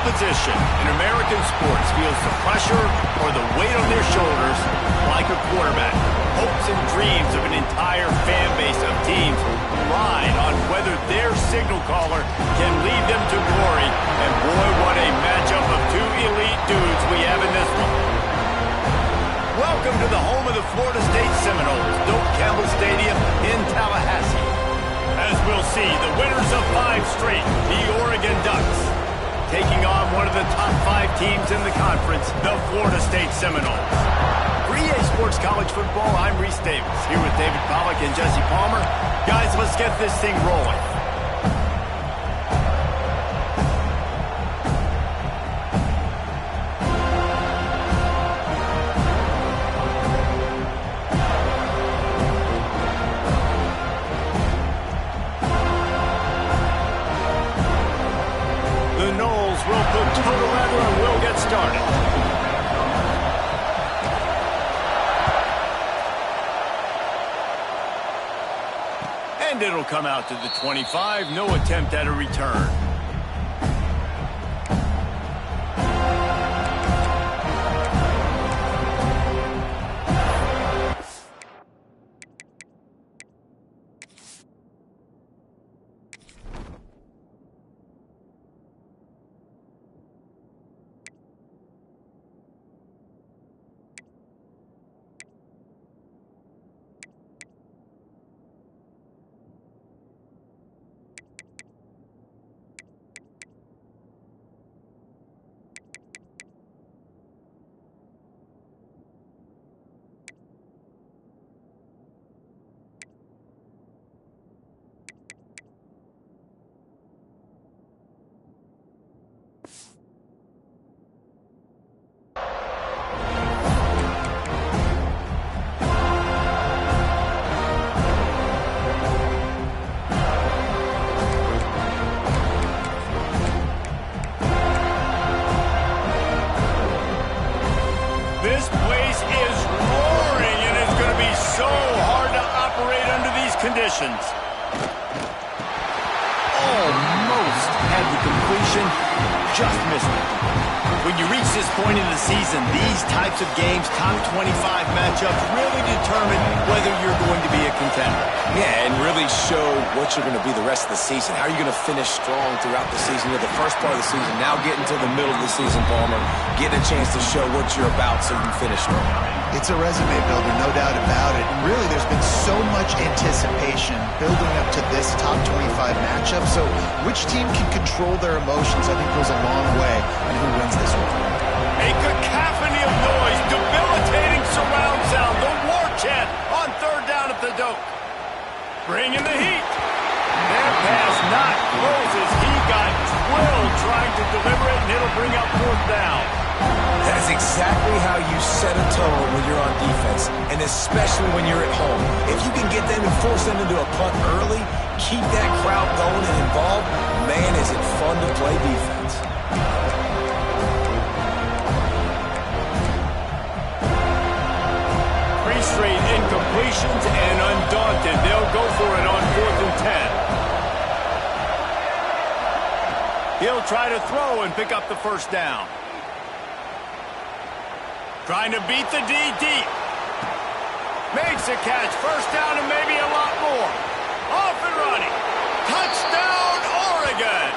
position in American sports feels the pressure or the weight on their shoulders like a quarterback. Hopes and dreams of an entire fan base of teams ride on whether their signal caller can lead them to glory. And boy, what a matchup of two elite dudes we have in this one. Welcome to the home of the Florida State Seminoles, Doak Campbell Stadium in Tallahassee. As we'll see, the winners of 5 straight, the Oregon Ducks, taking on one of the top 5 teams in the conference, the Florida State Seminoles. For EA Sports College Football, I'm Reese Davis, here with David Pollack and Jesse Palmer. Guys, let's get this thing rolling. The Noles will put total leather and we'll get started. And it'll come out to the 25. No attempt at a return. This place is roaring, and it's going to be so hard to operate under these conditions. Almost had the completion, just missed it. When you reach this point in the season, these types of games, top 25 matchups, really determine whether you're going to be a contender. Yeah, and really show what you're going to be the rest of the season. How are you going to finish strong throughout the season? You're the first part of the season, now getting to the middle of the season, Palmer. Getting a chance to show what you're about so you can finish strong. It's a resume builder, no doubt about it. And really, there's been so much anticipation building up to this top 25 matchup. So which team can control their emotions, I think, goes a long way in who wins this one. A cacophony of noise, debilitating surround sound, the war chant on third down at the Doak. Bringing the heat. Their pass not closes. He got drilled trying to deliver it, and it'll bring up fourth down. That is exactly how you set a tone when you're on defense, and especially when you're at home. If you can get them and force them into a punt early, keep that crowd going and involved, man, is it fun to play defense. Three straight incompletions, and undaunted, they'll go for it on 4th and 10. He'll try to throw and pick up the first down. Trying to beat the D deep. Makes a catch. First down and maybe a lot more. Off and running. Touchdown, Oregon.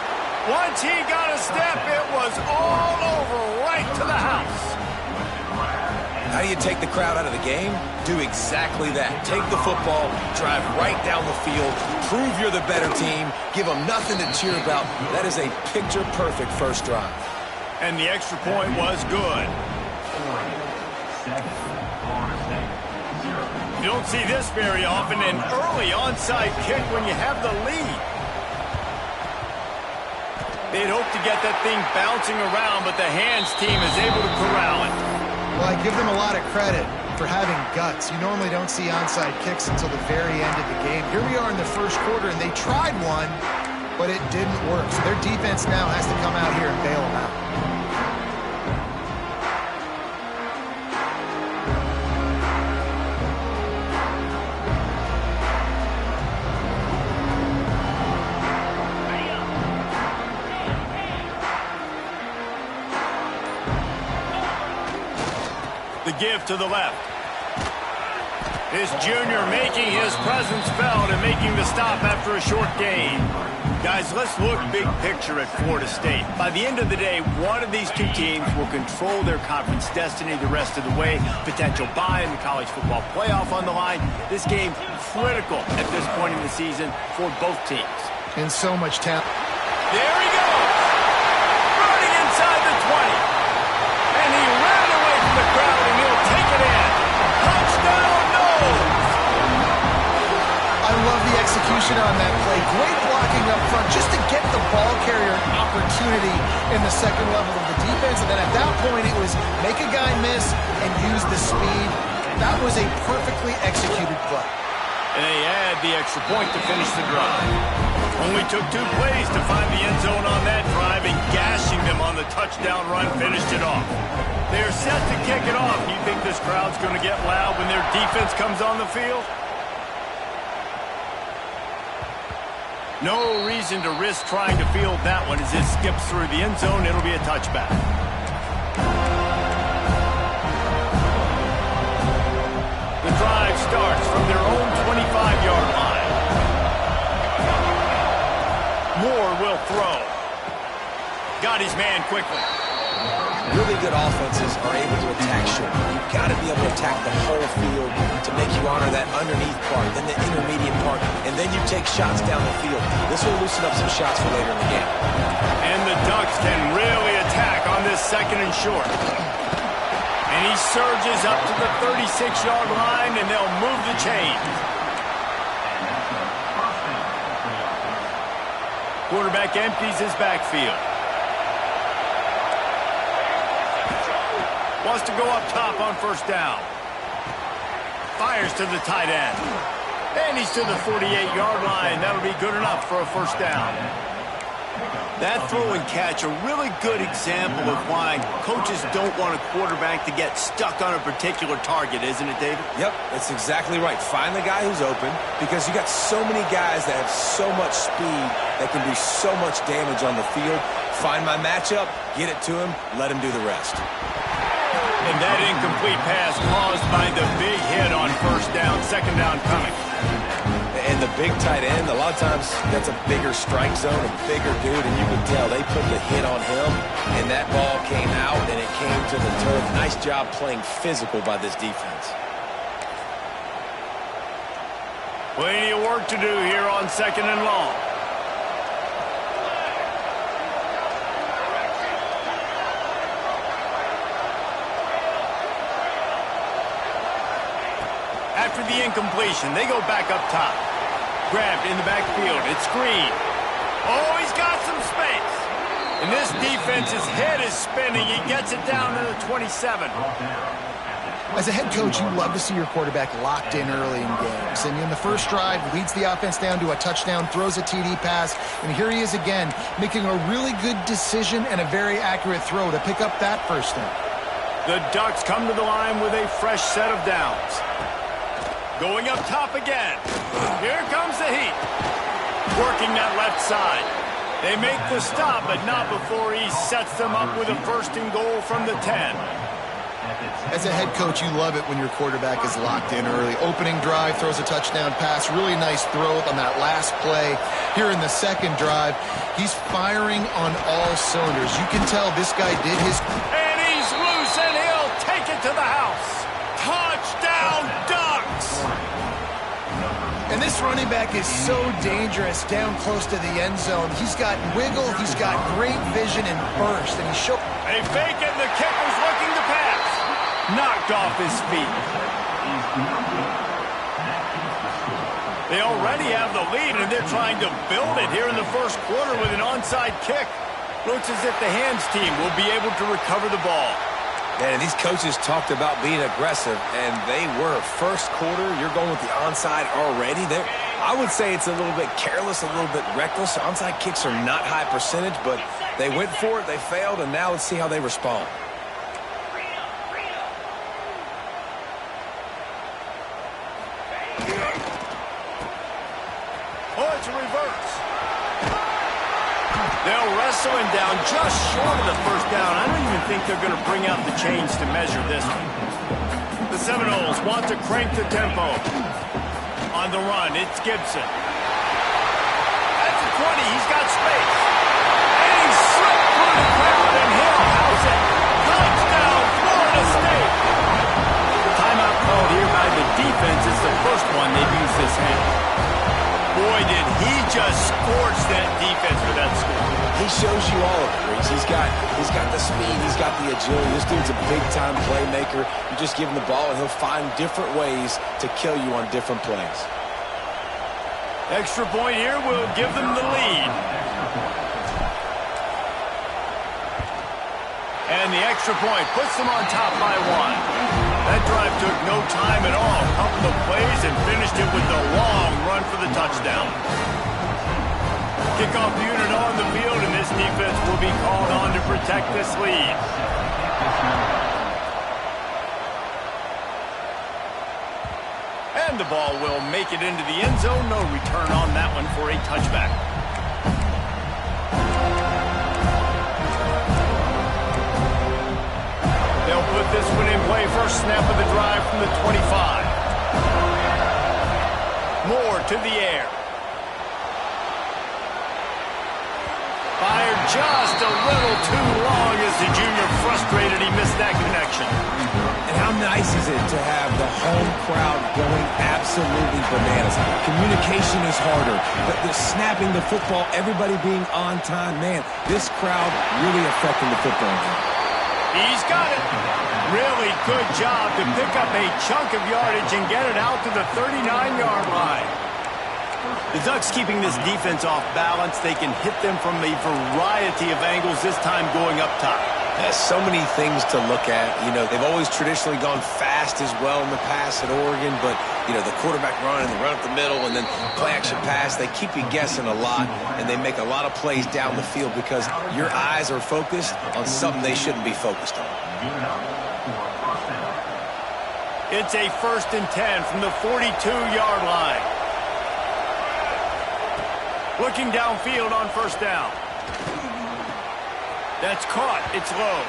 Once he got a step, it was all over right to the house. How do you take the crowd out of the game? Do exactly that. Take the football, drive right down the field, prove you're the better team, give them nothing to cheer about. That is a picture-perfect first drive. And the extra point was good. You don't see this very often, an early onside kick when you have the lead. They'd hope to get that thing bouncing around, but the hands team is able to corral it. Well, I give them a lot of credit for having guts. You normally don't see onside kicks until the very end of the game. Here we are in the first quarter, and they tried one, but it didn't work. So their defense now has to come out here and bail them out. The give to the left. This junior making his presence felt and making the stop after a short gain. Guys, let's look big picture at Florida State. By the end of the day, one of these two teams will control their conference destiny the rest of the way. Potential bye in the college football playoff on the line. This game critical at this point in the season for both teams. And so much talent. There he goes! Running inside the 20. And he ran away from the crowd, and he'll take it in. Touchdown, Noles! I love the execution on that play. Great blocking up front just to get the ball carrier an opportunity in the second level of the defense. And then at that point, it was make a guy miss and use the speed. That was a perfectly executed play. And they add the extra point to finish the drive. Only took 2 plays to find the end zone on that drive, and gashing them on the touchdown run finished it off. They're set to kick it off. You think this crowd's going to get loud when their defense comes on the field? No reason to risk trying to field that one as it skips through the end zone. It'll be a touchback. The drive starts from their own 25-yard line. Moore will throw. Got his man quickly. Really good offenses are able to attack short. You've got to be able to attack the whole field to make you honor that underneath part, then the intermediate part, and then you take shots down the field. This will loosen up some shots for later in the game. And the Ducks can really attack on this second and short. And he surges up to the 36-yard line, and they'll move the chains. Quarterback empties his backfield. Wants to go up top on first down. Fires to the tight end. And he's to the 48-yard line. That'll be good enough for a first down. That throw and catch, a really good example of why coaches don't want a quarterback to get stuck on a particular target, isn't it, David? Yep, that's exactly right. Find the guy who's open, because you got so many guys that have so much speed that can do so much damage on the field. Find my matchup, get it to him, let him do the rest. And that incomplete pass caused by the big hit on first down, second down coming. And the big tight end, a lot of times that's a bigger strike zone, a bigger dude, and you can tell they put the hit on him, and that ball came out, and it came to the turf. Nice job playing physical by this defense. Plenty of work to do here on second and long. After the incompletion, they go back up top. Grabbed in the backfield. It's Green. Oh, he's got some space. And this defense's head is spinning. He gets it down to the 27. As a head coach, you love to see your quarterback locked in early in games. And in the first drive, leads the offense down to a touchdown, throws a TD pass, and here he is again, making a really good decision and a very accurate throw to pick up that first down. The Ducks come to the line with a fresh set of downs. Going up top again. Here comes the heat. Working that left side. They make the stop, but not before he sets them up with a first and goal from the 10. As a head coach, you love it when your quarterback is locked in early. Opening drive, throws a touchdown pass. Really nice throw on that last play. Here in the second drive, he's firing on all cylinders. You can tell this guy did his... And he's loose, and he'll take it to the house. Touchdown, Ducks! And this running back is so dangerous down close to the end zone. He's got wiggle, he's got great vision and burst, and he showed... They fake it, and the kicker's looking to pass. Knocked off his feet. They already have the lead, and they're trying to build it here in the first quarter with an onside kick. Looks as if the hands team will be able to recover the ball. And these coaches talked about being aggressive, and they were. First quarter, you're going with the onside already. I would say it's a little bit careless, a little bit reckless. Onside kicks are not high percentage, but they went for it, they failed, and now let's see how they respond. Oh, it's a reverse. They'll wrestle Whistling down just short of the first down. I don't even think they're going to bring out the chains to measure this one. The Seminoles want to crank the tempo. On the run, it's Gibson. At the 20, he's got space. And he's slipped through the crowd, and he'll house it. Touchdown, Florida State. The timeout called here by the defense is the first one they've used this half. Boy, did he just scorch that defense for that score. He shows you all of it, Reese. He's got the speed, he's got the agility. This dude's a big-time playmaker. You just give him the ball, and he'll find different ways to kill you on different plays. Extra point here will give them the lead. And the extra point puts them on top by 1. That drive took no time at all. A couple of plays and finished it with a long run for the touchdown. Kickoff unit on the field, and this defense will be called on to protect this lead. And the ball will make it into the end zone. No return on that one for a touchback. They'll put this one in play. First snap of the drive from the 25. Moore to the air. Fired just a little too long as the junior frustrated. He missed that connection. And how nice is it to have the home crowd going absolutely bananas? Communication is harder, but the snapping the football, everybody being on time, man, this crowd really affecting the football game. He's got it. Really good job to pick up a chunk of yardage and get it out to the 39-yard line. The Ducks keeping this defense off balance. They can hit them from a variety of angles, this time going up top. There's so many things to look at. You know, they've always traditionally gone fast as well in the past at Oregon, but, you know, the quarterback run and the run up the middle and then play-action pass, they keep you guessing a lot, and they make a lot of plays down the field because your eyes are focused on something they shouldn't be focused on. It's a 1st and 10 from the 42-yard line. Looking downfield on first down. That's caught. It's low.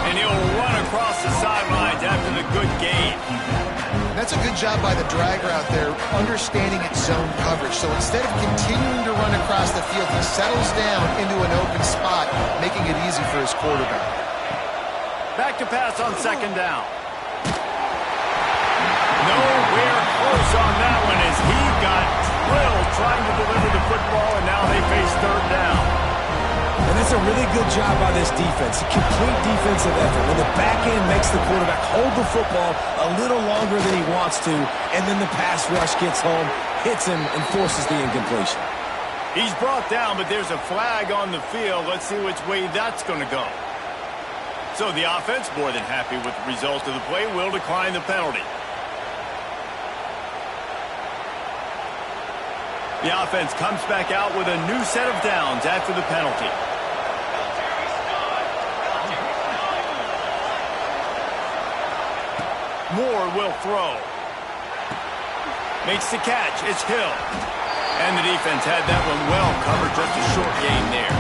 And he'll run across the sidelines after the good gain. That's a good job by the drag route there, understanding its zone coverage. So instead of continuing to run across the field, he settles down into an open spot, making it easy for his quarterback. Back to pass on second down. Nowhere close on that one as he got drilled trying to deliver the football, and now they face third down. And that's a really good job by this defense, a complete defensive effort. When the back end makes the quarterback hold the football a little longer than he wants to, and then the pass rush gets home, hits him, and forces the incompletion. He's brought down, but there's a flag on the field. Let's see which way that's going to go. So the offense, more than happy with the result of the play, will decline the penalty. The offense comes back out with a new set of downs after the penalty. Moore will throw. Makes the catch. It's Hill. And the defense had that one well covered. Just a short gain there.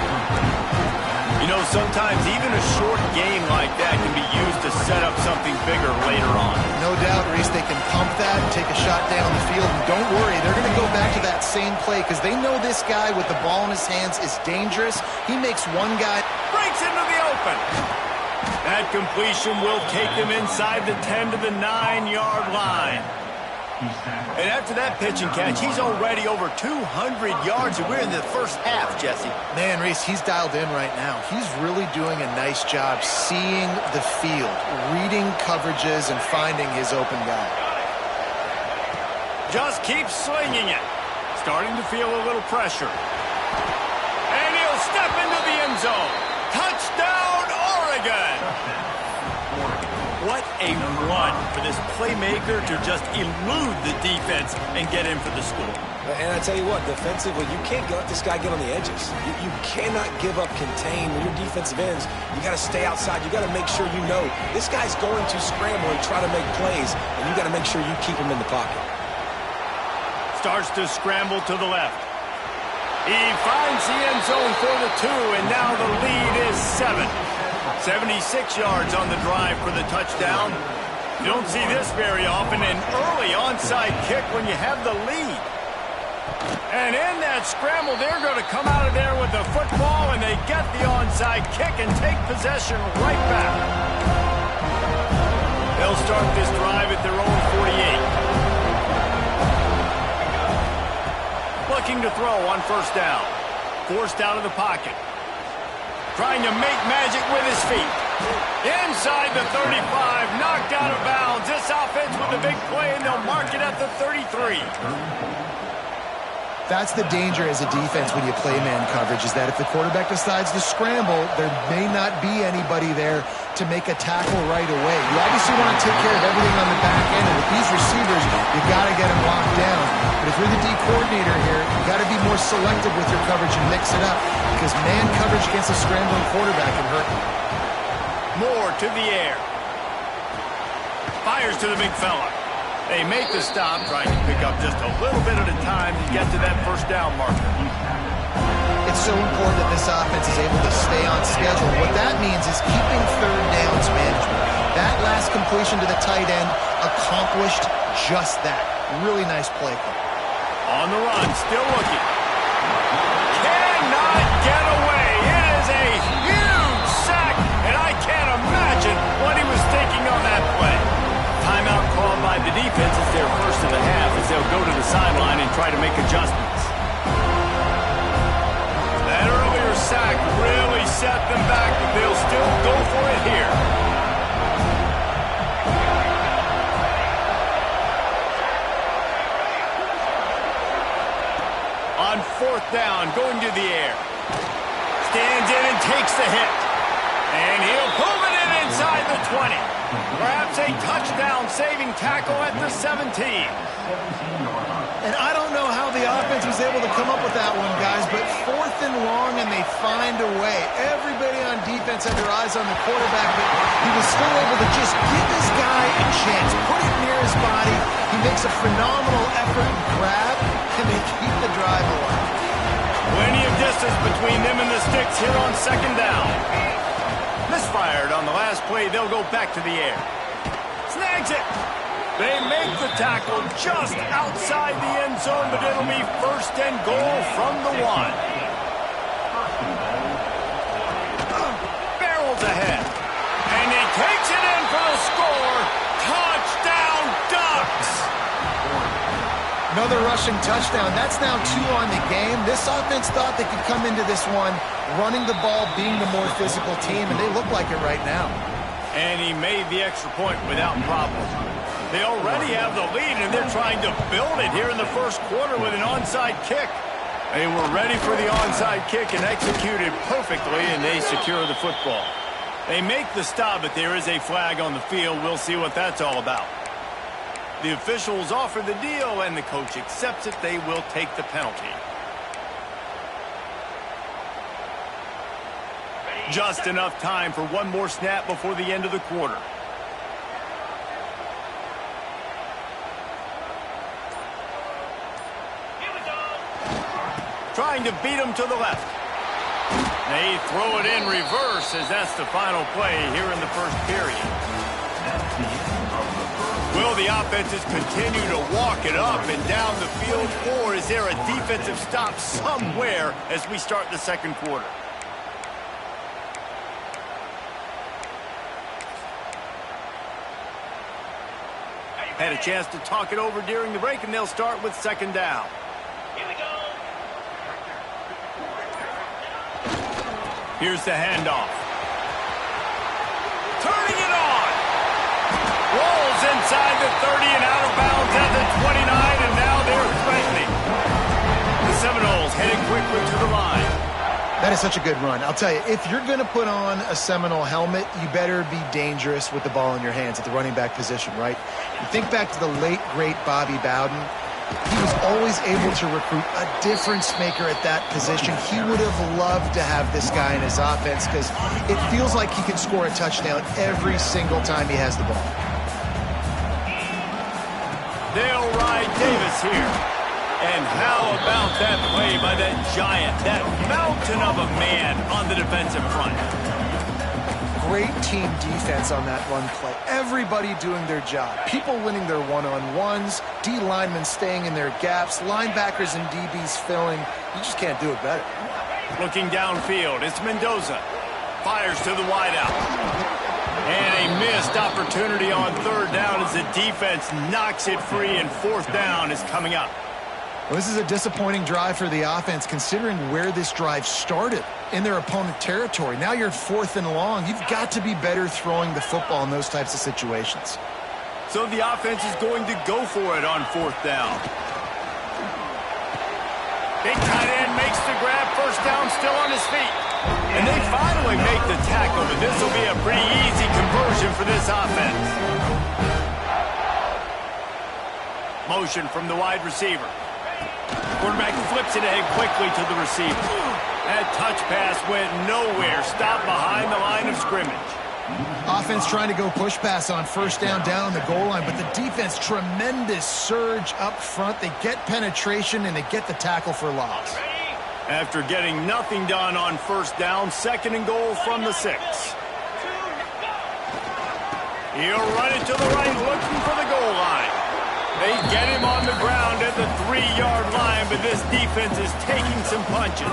You know, sometimes even a short game like that can be used to set up something bigger later on. No doubt, Reese, they can pump that and take a shot down the field. And don't worry, they're going to go back to that same play because they know this guy with the ball in his hands is dangerous. He makes one guy. Breaks into the open. That completion will take them inside the 10 to the 9-yard line. And after that pitch and catch, he's already over 200 yards, and we're in the first half, Jesse. Man, Reese, he's dialed in right now. He's really doing a nice job seeing the field, reading coverages, and finding his open guy. Just keep slinging it. Starting to feel a little pressure. And he'll step into the end zone. Touchdown, Oregon! What a run for this playmaker to just elude the defense and get in for the score. And I tell you what, defensively, you can't let this guy get on the edges. You cannot give up contain when your defensive ends. You got to stay outside. You got to make sure you know this guy's going to scramble and try to make plays, and you got to make sure you keep him in the pocket. Starts to scramble to the left. He finds the end zone for the 2, and now the lead is 7. 76 yards on the drive for the touchdown. You don't see this very often, an early onside kick when you have the lead. And in that scramble, they're going to come out of there with the football, and they get the onside kick and take possession right back. They'll start this drive at their own 48. Looking to throw on first down. Forced out of the pocket. Trying to make magic with his feet. Inside the 35, knocked out of bounds. This offense with a big play, and they'll mark it at the 33. That's the danger as a defense when you play man coverage, is that if the quarterback decides to scramble, there may not be anybody there to make a tackle right away. You obviously want to take care of everything on the back end, and with these receivers, you got to get them locked down. But if you're the D coordinator here, you got to be more selective with your coverage and mix it up, because man coverage against a scrambling quarterback can hurt you. Moore to the air. Fires to the big fella. They make the stop, trying to pick up just a little bit at a time to get to that first down marker. It's so important that this offense is able to stay on schedule. What that means is keeping third downs management. That last completion to the tight end accomplished just that. Really nice play call. On the run, still looking. Cannot get away. It is a huge sack, and I can't imagine what he was thinking on that play. Timeout called by the defense. It's their first of the half as they'll go to the sideline and try to make adjustments. That earlier sack really set them back, but they'll still go for it here. On fourth down, going to the air. Stands in and takes the hit. And he'll move it in inside the 20. Perhaps a touchdown-saving tackle at the 17. And I don't know how the offense was able to come up with that one, guys, but fourth and long, and they find a way. Everybody on defense had their eyes on the quarterback, but he was still able to just give this guy a chance, put it near his body. He makes a phenomenal effort and grab, and they keep the drive alive. Plenty of distance between them and the sticks here on second down. Misfired on the last play. They'll go back to the air. Snags it. They make the tackle just outside the end zone, but it'll be first and goal from the 1. Barrels ahead. And he takes it in for the score. Touchdown, Ducks! Another rushing touchdown. That's now 2 on the game. This offense thought they could come into this one running the ball, being the more physical team, and they look like it right now. And he made the extra point without problem. They already have the lead, and they're trying to build it here in the first quarter with an onside kick. They were ready for the onside kick and executed perfectly, and they secure the football. They make the stop, but there is a flag on the field. We'll see what that's all about. The officials offer the deal, and the coach accepts it. They will take the penalty. Just enough time for one more snap before the end of the quarter. Trying to beat him to the left. They throw it in reverse as that's the final play here in the first period. Will the offenses continue to walk it up and down the field, or is there a defensive stop somewhere as we start the second quarter? Had a chance to talk it over during the break, and they'll start with second down. Here we go. Here's the handoff. Turning it on. Rolls inside the 30 and out of bounds at the 29, and now they're threatening. The Seminoles heading quickly to the line. That is such a good run. I'll tell you, if you're going to put on a Seminole helmet, you better be dangerous with the ball in your hands at the running back position, right? You think back to the late, great Bobby Bowden. He was always able to recruit a difference maker at that position. He would have loved to have this guy in his offense because it feels like he can score a touchdown every single time he has the ball. They'll ride Davis here. And how about that play by that giant, that mountain of a man on the defensive front? Great team defense on that run play. Everybody doing their job. People winning their one-on-ones, D linemen staying in their gaps, linebackers and DBs filling. You just can't do it better. Looking downfield, it's Mendoza. Fires to the wideout. And a missed opportunity on third down as the defense knocks it free, and fourth down is coming up. Well, this is a disappointing drive for the offense, considering where this drive started, in their opponent territory. Now you're 4th and long. You've got to be better throwing the football in those types of situations. So the offense is going to go for it on fourth down. Big tight end makes the grab, first down, still on his feet. And they finally make the tackle, but this will be a pretty easy conversion for this offense. Motion from the wide receiver. Quarterback flips it ahead quickly to the receiver. That touch pass went nowhere. Stopped behind the line of scrimmage. Offense trying to go push pass on first down on the goal line, but the defense, tremendous surge up front. They get penetration, and they get the tackle for loss. After getting nothing done on first down, 2nd and goal from the 6. He'll run it to the right, looking for the goal line. They get him on the ground at the 3-yard line, but this defense is taking some punches.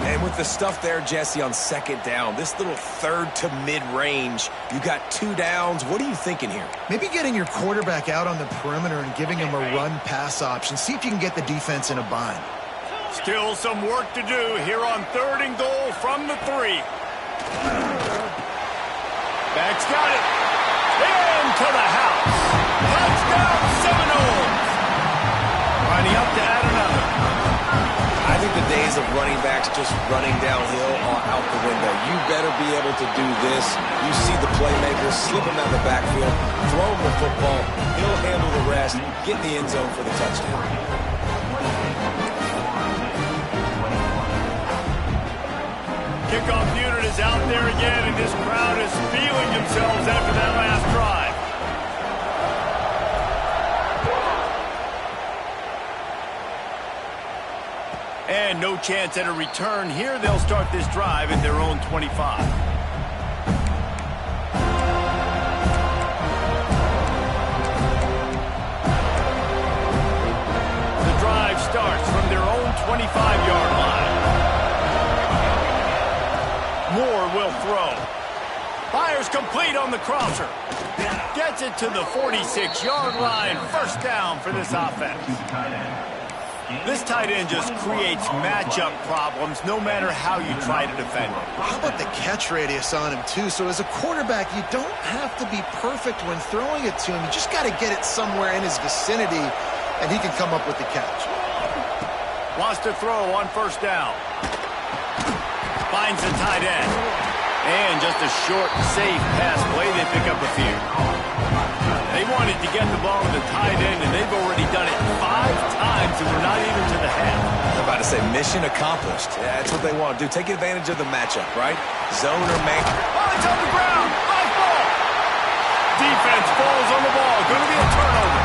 And with the stuff there, Jesse, on 2nd down, this little 3rd to mid-range, you got 2 downs. What are you thinking here? Maybe getting your quarterback out on the perimeter and giving him a run-pass option. See if you can get the defense in a bind. Still some work to do here on 3rd and goal from the 3. Back's got it. Into the house. Touchdown, Seminoles. Lining up to add another. I think the days of running backs just running downhill are out the window. You better be able to do this. You see the playmaker, slip him out of the backfield, throw him the football. He'll handle the rest, get in the end zone for the touchdown. Kickoff unit is out there again, and this crowd is feeling themselves after that last drive. And no chance at a return here. They'll start this drive at their own 25. The drive starts from their own 25-yard line. Moore will throw. Fires complete on the crosser. Gets it to the 46-yard line. First down for this offense. This tight end just creates matchup problems no matter how you try to defend him. How about the catch radius on him, too? So as a quarterback, you don't have to be perfect when throwing it to him. You just got to get it somewhere in his vicinity, and he can come up with the catch. Wants to throw on first down. Finds the tight end. And just a short, safe pass play. They pick up a few. They wanted to get the ball to the tight end, and they've already done it 5 times, and we're not even to the half. I'm about to say mission accomplished. Yeah, that's what they want to do. Take advantage of the matchup, right? Zone or man. Oh, it's on the ground. High ball. Defense falls on the ball. Going to be a turnover.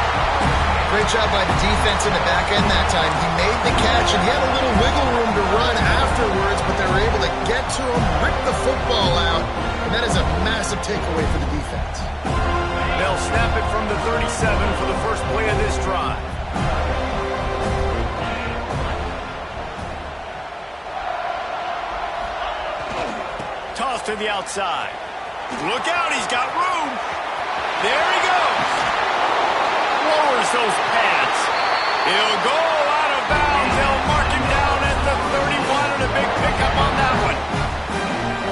Great job by the defense in the back end that time. He made the catch, and he had a little wiggle room to run afterwards, but they were able to get to him, rip the football out, and that is a massive takeaway for the defense. They'll snap it from the 37 for the first play of this drive. Toss to the outside. Look out, he's got room. There he goes. Lowers those pads. He'll go out of bounds. They'll mark him down at the 31, and a big pickup on that one.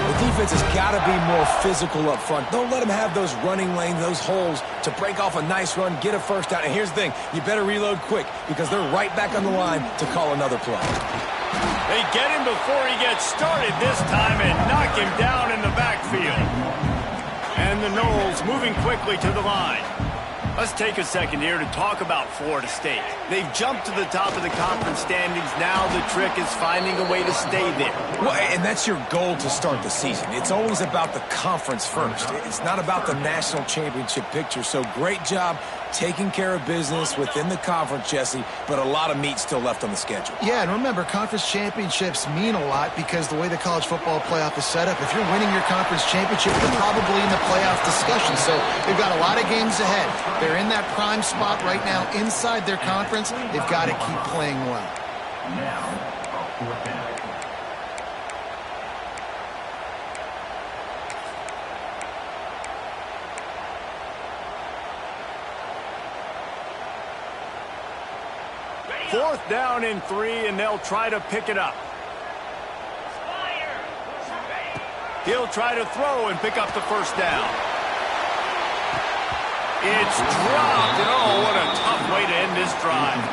The defense has got to be more physical up front. Don't let them have those running lanes, those holes to break off a nice run, get a first down. And here's the thing, you better reload quick because they're right back on the line to call another play. They get him before he gets started this time and knock him down in the backfield. And the Noles moving quickly to the line. Let's take a second here to talk about Florida State. They've jumped to the top of the conference standings. Now the trick is finding a way to stay there. Well, and that's your goal to start the season. It's always about the conference first. It's not about the national championship picture. So great job taking care of business within the conference, Jesse, but a lot of meat still left on the schedule. Yeah, and remember, conference championships mean a lot because the way the college football playoff is set up, if you're winning your conference championship, you're probably in the playoff discussion. So they've got a lot of games ahead. They're in that prime spot right now inside their conference. They've got to keep playing well. Fourth down and 3, and they'll try to pick it up. He'll try to throw and pick up the first down. It's dropped, and oh, what a tough way to end this drive.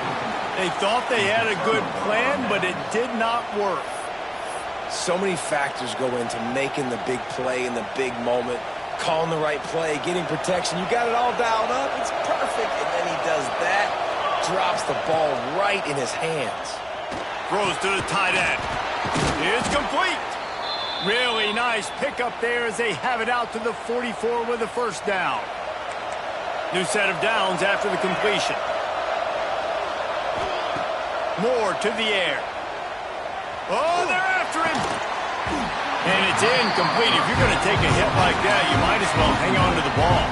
They thought they had a good plan, but it did not work. So many factors go into making the big play in the big moment, calling the right play, getting protection. You got it all dialed up. It's perfect, and then he does that. Drops the ball right in his hands. Throws to the tight end. It's complete. Really nice pickup there as they have it out to the 44 with a first down. New set of downs after the completion. Moore to the air. Oh, they're after him. And it's incomplete. If you're going to take a hit like that, you might as well hang on to the ball.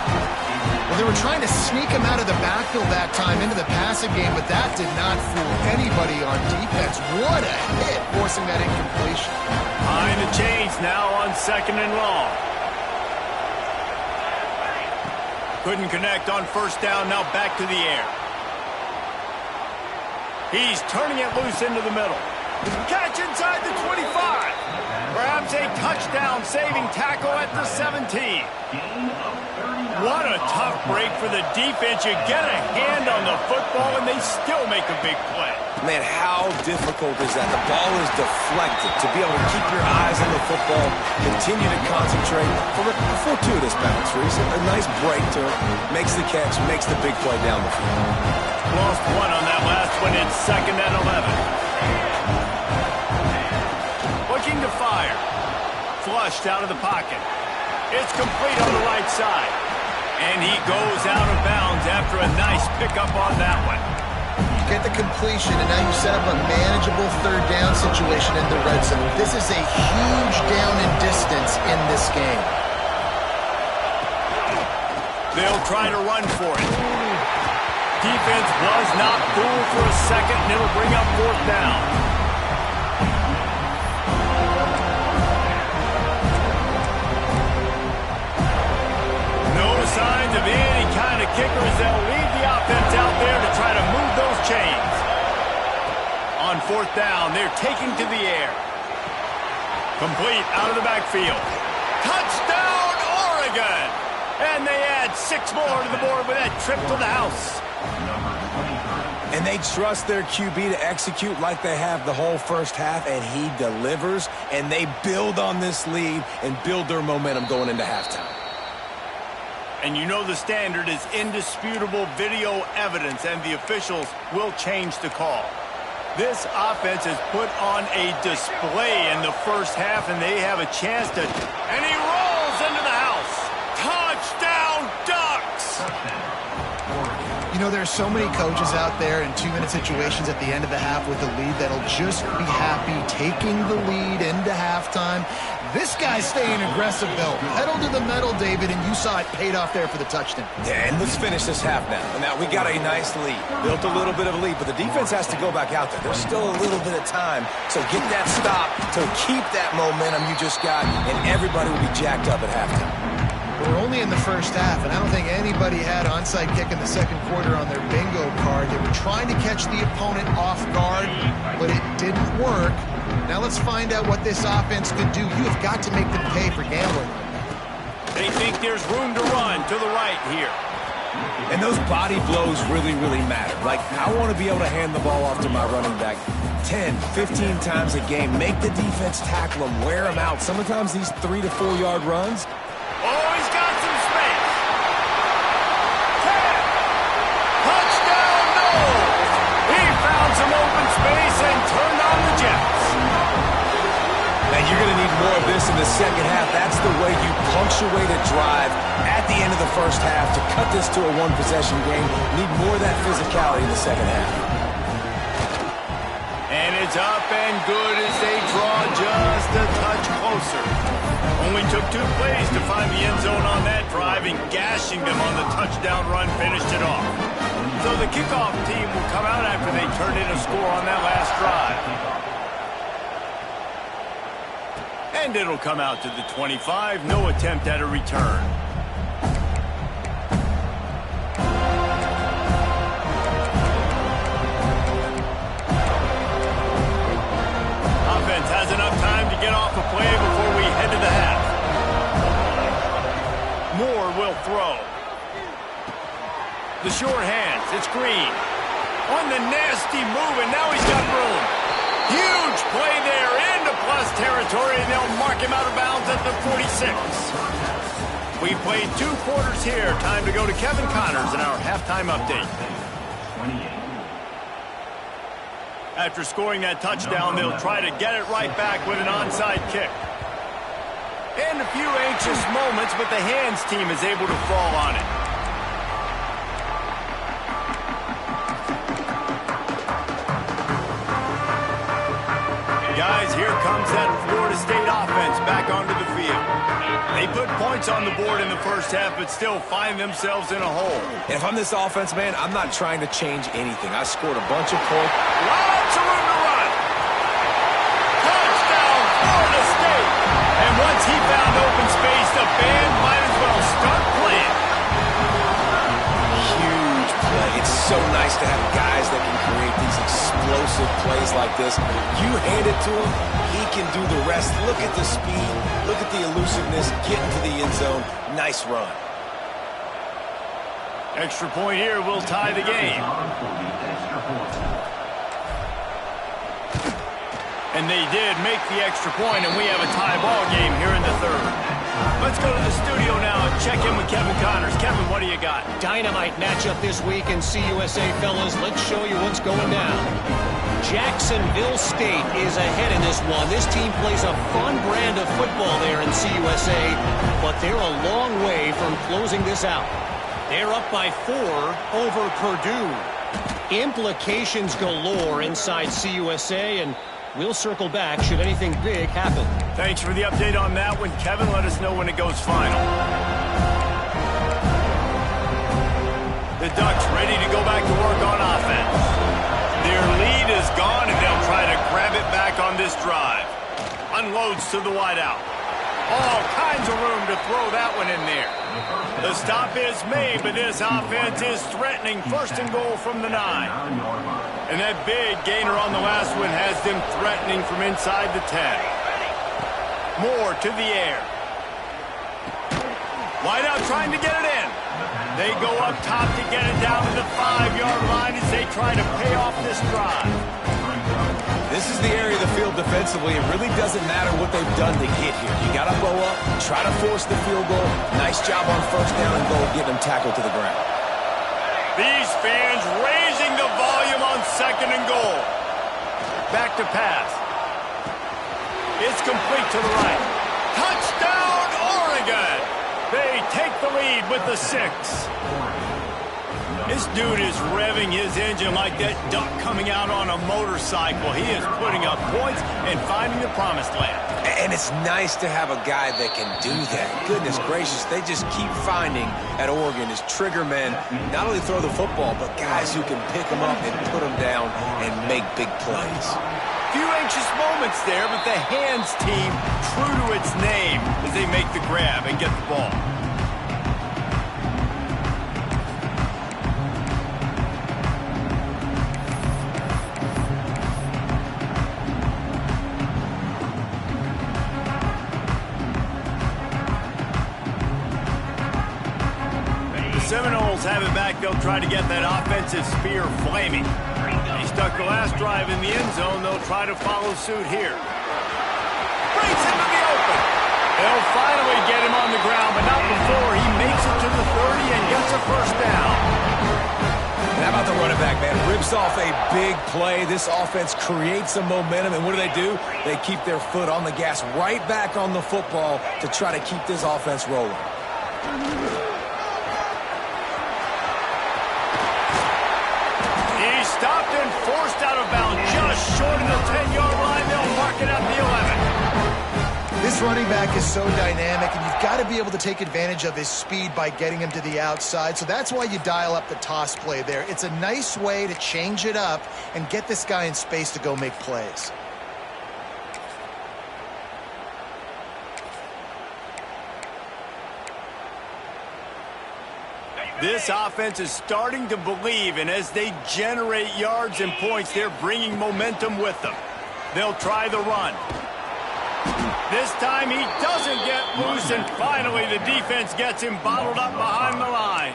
Well, they were trying to sneak him out of the backfield that time into the passing game, but that did not fool anybody on defense. What a hit, forcing that incompletion. Behind the chains now on 2nd and long. Couldn't connect on first down, now back to the air. He's turning it loose into the middle. Catch inside the 25. Perhaps a touchdown-saving tackle at the 17. What a tough break for the defense. You get a hand on the football, and they still make a big play. Man, how difficult is that? The ball is deflected. To be able to keep your eyes on the football, continue to concentrate. For a fortuitous bounce, Reese. A nice break to it. Makes the catch, makes the big play down the field. Lost one on that last one. It's 2nd and 11. Looking to fire. Flushed out of the pocket. It's complete on the right side. And he goes out of bounds after a nice pickup on that one. You get the completion, and now you set up a manageable third down situation in the red zone. This is a huge down in distance in this game. They'll try to run for it. Defense was not fooled for a second, and it'll bring up 4th down. Signs of any kind of kickers. They'll leave the offense out there to try to move those chains. On 4th down, they're taking to the air. Complete out of the backfield. Touchdown, Oregon! And they add 6 more to the board with that trip to the house. And they trust their QB to execute like they have the whole first half, and he delivers, and they build on this lead and build their momentum going into halftime. And you know the standard is indisputable video evidence, and the officials will change the call. This offense has put on a display in the first half, and they have a chance to... And he rolls into the house. Touchdown, Ducks! You know, there's so many coaches out there in 2-minute situations at the end of the half with the lead that'll just be happy taking the lead into halftime. This guy's staying aggressive, though. Pedal to the metal, David, and you saw it paid off there for the touchdown. Yeah, and let's finish this half now. Now, we got a nice lead. Built a little bit of a lead, but the defense has to go back out there. There's still a little bit of time. So get that stop to keep that momentum you just got, and everybody will be jacked up at halftime. We're only in the first half, and I don't think anybody had onside kick in the second quarter on their bingo card. They were trying to catch the opponent off guard, but it didn't work. Now let's find out what this offense can do. You have got to make them pay for gambling. They think there's room to run to the right here. And those body blows really, really matter. Like, I want to be able to hand the ball off to my running back 10, 15 times a game. Make the defense tackle them, wear them out. Sometimes these 3 to 4 yard runs. Oh, he's got some space. 10, more of this in the second half. That's the way you punctuate a drive at the end of the first half to cut this to a one-possession game. Need more of that physicality in the second half. And it's up and good as they draw just a touch closer. Only took 2 plays to find the end zone on that drive, and gashing them on the touchdown run finished it off. So the kickoff team will come out after they turned in a score on that last drive. And it'll come out to the 25. No attempt at a return. Offense has enough time to get off a play before we head to the half. Moore will throw. The short hands. It's Green. On the nasty move, and now he's got room. Huge play there into plus territory, and they'll mark him out of bounds at the 46. We played 2 quarters here. Time to go to Kevin Connors in our halftime update. After scoring that touchdown, they'll try to get it right back with an onside kick. And a few anxious moments, but the hands team is able to fall on it. Guys, here comes that Florida State offense back onto the field. They put points on the board in the first half, but still find themselves in a hole. And if I'm this offense, man, I'm not trying to change anything. I scored a bunch of points. Lots of room to run. Touchdown, Florida State. And once he found open space, the band might as well start playing. Huge play. It's so nice to have guys that can create these explosive plays like this. You hand it to him, he can do the rest. Look at the speed. Look at the elusiveness. Get into the end zone. Nice run. Extra point here will tie the game. And they did make the extra point, and we have a tie ball game here in the third. Let's go to the studio now and check in with Kevin Connors. Kevin, what do you got? Dynamite matchup this week in CUSA, fellas. Let's show you what's going down. Jacksonville State is ahead in this one. This team plays a fun brand of football there in CUSA, but they're a long way from closing this out. They're up by 4 over Purdue. Implications galore inside CUSA, and we'll circle back should anything big happen. Thanks for the update on that one, Kevin. Let us know when it goes final. The Ducks ready to go back to work on offense. Their lead is gone, and they'll try to grab it back on this drive. Unloads to the wideout. All kinds of room to throw that one in there. The stop is made, but this offense is threatening. First and goal from the 9. And that big gainer on the last one has them threatening from inside the 10. Moore to the air. Wideout trying to get it in. They go up top to get it down to the 5-yard line as they try to pay off this drive. This is the area of the field defensively. It really doesn't matter what they've done to get here. You got to blow up, try to force the field goal. Nice job on first down and goal, get them tackled to the ground. These fans raising the volume on second and goal. Back to pass. It's complete to the right. Touchdown, Oregon! They take the lead with the 6. This dude is revving his engine like that duck coming out on a motorcycle. He is putting up points and finding the promised land. And it's nice to have a guy that can do that. Goodness gracious, they just keep finding at Oregon is trigger men. Not only throw the football, but guys who can pick them up and put them down and make big plays. Few anxious moments there, but the hands team true to its name as they make the grab and get the ball. Seminoles have it back. They'll try to get that offensive spear flaming. He stuck the last drive in the end zone. They'll try to follow suit here. Breaks into the open. They'll finally get him on the ground, but not before he makes it to the 30 and gets a first down. And how about the running back, man? Rips rips off a big play. This offense creates some momentum, and what do? They keep their foot on the gas right back on the football to try to keep this offense rolling. He's stopped and forced out of bounds just short of the 10-yard line. They'll mark it at the 11. This running back is so dynamic, and you've got to be able to take advantage of his speed by getting him to the outside. So that's why you dial up the toss play there. It's a nice way to change it up and get this guy in space to go make plays. This offense is starting to believe, and as they generate yards and points, they're bringing momentum with them. They'll try the run. This time he doesn't get loose, and finally the defense gets him bottled up behind the line.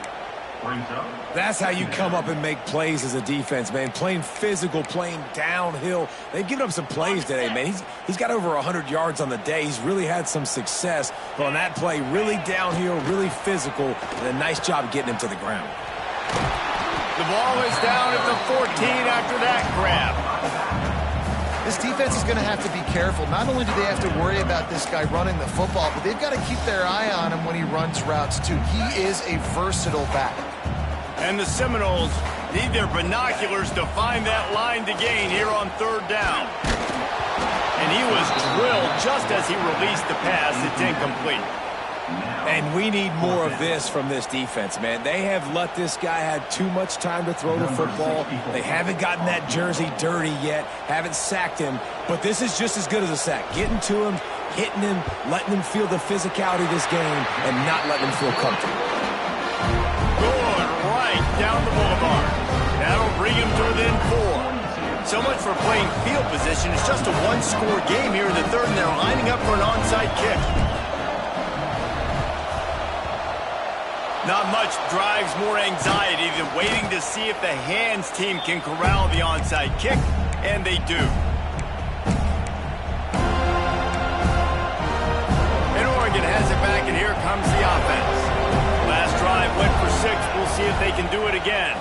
That's how you come up and make plays as a defense, man. Playing physical, playing downhill. They've given up some plays today, man. He's got over 100 yards on the day. He's really had some success. But on that play, really downhill, really physical, and a nice job getting him to the ground. The ball is down at the 14 after that grab. This defense is going to have to be careful. Not only do they have to worry about this guy running the football, but they've got to keep their eye on him when he runs routes, too. He is a versatile back. And the Seminoles need their binoculars to find that line to gain here on third down. And he was drilled just as he released the pass. It's incomplete. And we need more of this from this defense, man. They have let this guy have too much time to throw the football. They haven't gotten that jersey dirty yet, haven't sacked him. But this is just as good as a sack. Getting to him, hitting him, letting him feel the physicality of this game, and not letting him feel comfortable. Going right down the boulevard. That'll bring him to within 4. So much for playing field position. It's just a one-score game here in the third, and they're lining up for an onside kick. Not much drives more anxiety than waiting to see if the hands team can corral the onside kick, and they do. And Oregon has it back, and here comes the offense. Last drive went for 6. We'll see if they can do it again.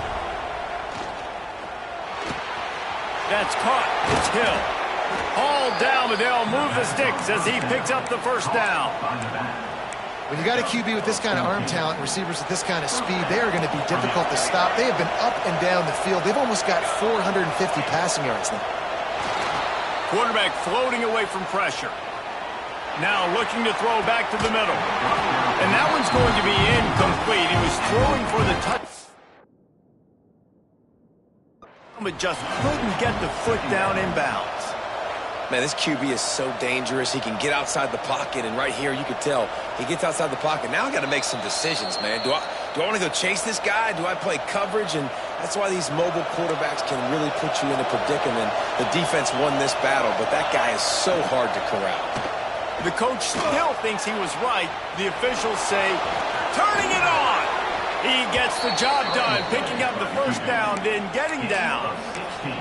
That's caught. It's Hill. Hauled down, but they'll move the sticks as he picks up the first down. When you got a QB with this kind of arm talent, receivers with this kind of speed, they are going to be difficult to stop. They have been up and down the field. They've almost got 450 passing yards now. Quarterback floating away from pressure. Now looking to throw back to the middle. And that one's going to be incomplete. He was throwing for the touch, but just couldn't get the foot down inbounds. Man, this QB is so dangerous. He can get outside the pocket, and right here you could tell he gets outside the pocket. Now I got to make some decisions, man. Do I want to go chase this guy? Do I play coverage? And that's why these mobile quarterbacks can really put you in a predicament. The defense won this battle, but that guy is so hard to corral. The coach still thinks he was right. The officials say, turning it on. He gets the job done, picking up the first down, then getting down.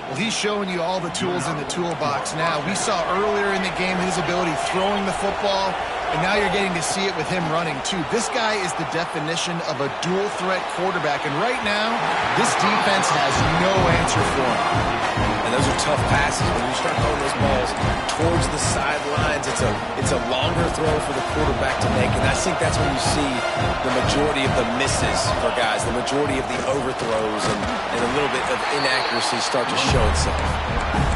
Well, he's showing you all the tools in the toolbox now. We saw earlier in the game his ability throwing the football, and now you're getting to see it with him running, too. This guy is the definition of a dual-threat quarterback, and right now, this defense has no answer for him. And those are tough passes. When you start throwing those balls towards the sidelines, it's a longer throw for the quarterback to make, and I think that's when you see the majority of the misses for guys, the majority of the overthrows, and a little bit of inaccuracy start to show itself.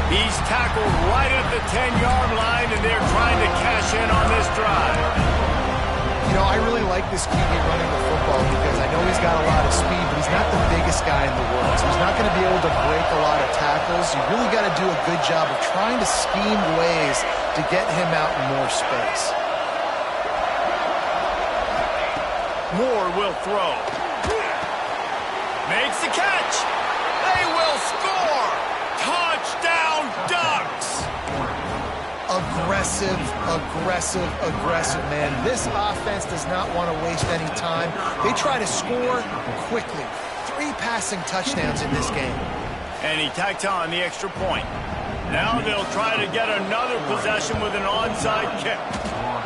He's tackled right at the 10-yard line, and they're trying to cash in on this drive. You know, I really like this QB running the football because I know he's got a lot of speed, but he's not the biggest guy in the world. So he's not going to be able to break a lot of tackles. You really got to do a good job of trying to scheme ways to get him out in more space. Moore will throw. Makes the catch. They will score. Touchdown, Ducks. Aggressive, aggressive, aggressive, man. This offense does not want to waste any time. They try to score quickly. 3 passing touchdowns in this game. And he tacked on the extra point. Now they'll try to get another possession with an onside kick.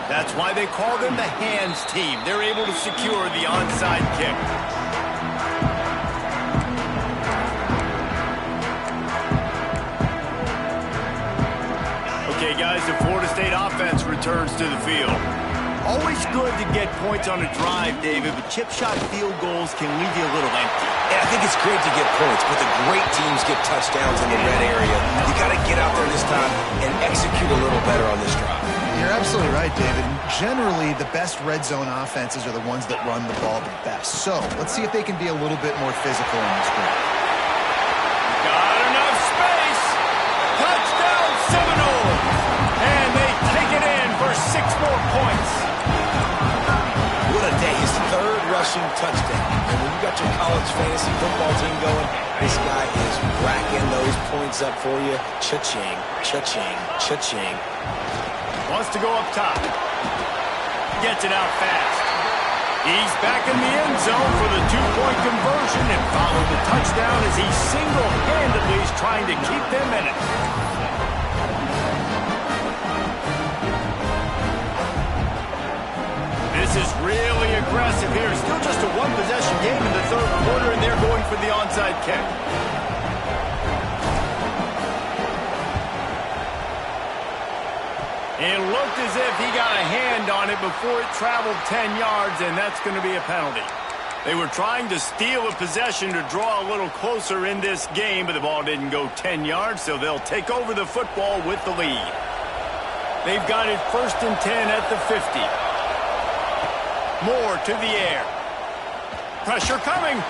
That's why they call them the hands team. They're able to secure the onside kick. returns to the field. Always good to get points on a drive, David, but chip shot field goals can leave you a little empty. Yeah, I think it's great to get points, but the great teams get touchdowns in the red area. You got to get out there this time and execute a little better on this drive. You're absolutely right, David. Generally, the best red zone offenses are the ones that run the ball the best. So let's see if they can be a little bit more physical in this game. Got enough space. Touchdown Seminoles. And they take it in for 6 more points. What a day. His third rushing touchdown. And when you got your college fantasy football team going, this guy is racking those points up for you. Cha-ching, cha-ching, cha-ching. Wants to go up top. Gets it out fast. He's back in the end zone for the 2-point conversion and followed the touchdown as he single-handedly is trying to keep them in it. This is really aggressive here. Still just a one-possession game in the third quarter, and they're going for the onside kick. It looked as if he got a hand on it before it traveled 10 yards, and that's going to be a penalty. They were trying to steal a possession to draw a little closer in this game, but the ball didn't go 10 yards, so they'll take over the football with the lead. They've got it 1st and 10 at the 50. Moore to the air. Pressure coming.